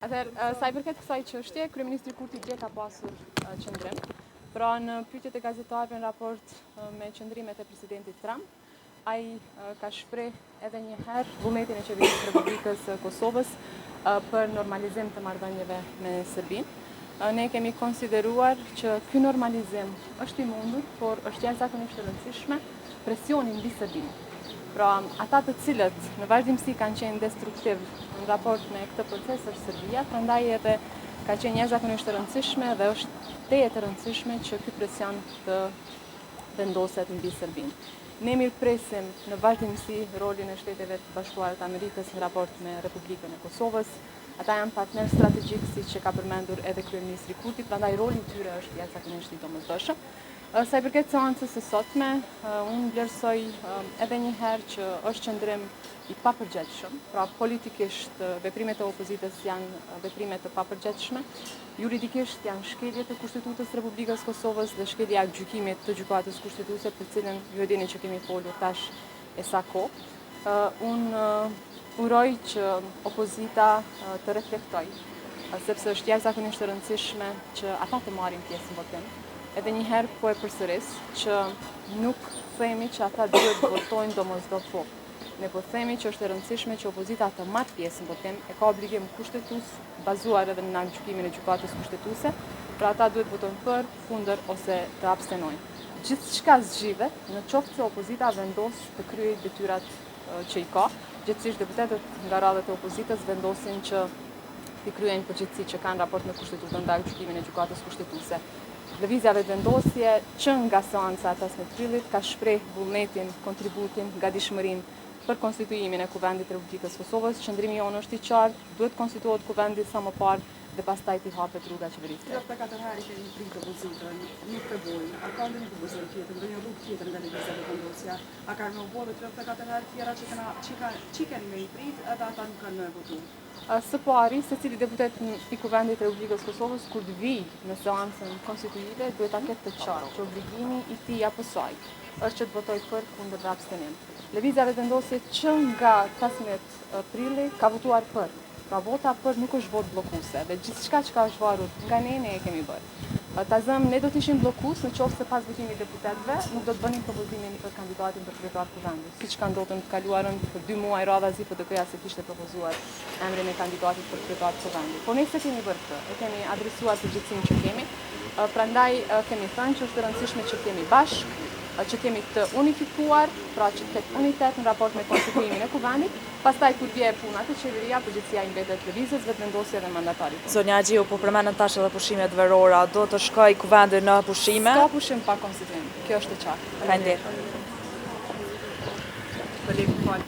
Sa i përket kësaj çështje, kryeministri Kurti dje ka pasur qëndrim. Pra në pyetjet e gazetarëve në raport me qëndrimet e presidentit Trump, ai ka shpreh edhe një herë vullnetin e qeverisë së Republikës së Kosovës për normalizim të marrëdhënieve me Serbinë. Ne kemi konsideruar që ky normalizim është i mundur, por është jashtëzakonisht e rëndësishme presioni mbi Serbinë. Pra, ata të cilët në vazhdimsi kanë qenë destruktiv në raport me këtë proces është Serbia, prandaj edhe ka qenë jashtëzakonisht e rëndësishme dhe është tejet e rëndësishme që ky presion të vendoset mbi Serbinë. Ne mirëpresim në vazhdimsi rolin e Shteteve të Bashkuara të Amerikës në raport me Republikën e Kosovës. Ata janë partner strategjik, siç e ka përmendur edhe kryeministri Kurti, prandaj roli i tyre është jashtëzakonisht i domosdoshëm. Sa i përket seancës së sotme, unë vlerësoj edhe një herë që është qëndrim i papërgjegjshëm, pra politikisht veprimet e opozitës janë veprime të papërgjegjshme, juridikisht janë shkelje të Kushtetutës së Republikës Kosovës dhe shkelja e gjykimit të gjykatës kushtetuese, për cilën ju e dini që kemi folur tash e sa kohë. Unë uroj që opozita të reflektoj, sepse është jashtëzakonisht e rëndësishme që ata të marrin pjesë në votim. Edhe një herë po e përsëris që nuk themi që ata duhet votojnë domosdoshmë. Ne po themi që është e rëndësishme që opozita të marrë pjesë në votim, e ka obligim kushtetues bazuar edhe në gjykimin e gjykatës kushtetuese, pra ata duhet votojnë për, kundër ose të abstenojnë. Gjithçka zgjidhet në qoftë se opozita vendos të kryejë detyrat që i ka, gjithsesi deputetët nga radhët e opozitës vendosin që të kryejnë përgjegjësitë që kanë raport me kushtetutën ndaj gjykimin e gjykatës kushtetuese. Lëvizja vetëvendosje që nga seanca e 15 prillit ka shpreh vullnetin, kontributin, gatishmërinë për konstituimin e Kuvendit të Republikës Kosovës. Qëndrimi jonë është i qartë, duhet konstituohet kuvendi sa më parë dhe pastaj t'i hapet rruga qeverisë. 34 herë kemi pritur opozitën, nuk përbojnë. A ka ndonjë propozim tjetër, ndonjë rrugë tjetër nga lëvizja vetëvendosja? A ka nëvojë 34 herë tjera që kanë me i prit edhe ata nuk kanë votuar? Së pari, secili deputet i Kuvendit të Republikës Kosovës, kur të vijë në seancën konstitutive, duhet ta ketë të qartë që obligimi i tij apo saj është që të votojë për, kundër dhe abstenim. Lëvizja vetëvendosje që nga 15 prilli ka votuar për. Pra vota për nuk është votë bllokuese dhe gjithçka që ka është varur nga ne e kemi bërë. Ta zëm, ne do të ishim bllokues në qoftë se pas votimit të deputetëve nuk do të bënim propozimin për kandidatin për kryetar kuvendit, siç ka ndodhur në të kaluarën për 2 muaj radhazi PD-ja se kishte propozuar emrin e kandidatit për kryetar kuvendit. Po ne se kemi bërë këtë, e kemi adresuar përgjegjësinë që kemi, prandaj kemi thënë që është e rëndësishme që kemi bashkë, që kemi të unifikuar, pra që të ketë unitet në raport me konstituimin e kuvendit. Pastaj kur vje puna te qeveria, përgjegjësia i mbetet lëvizjes, vetëvendosje dhe mandatarit. Zonja Agjiu, po përmendën tash edhe pushimet verora, do të shkojë kuvendi në pushime? Ska pushim pa konstituim, kjo është e qartë. Faleminderit. Kolegë, falë.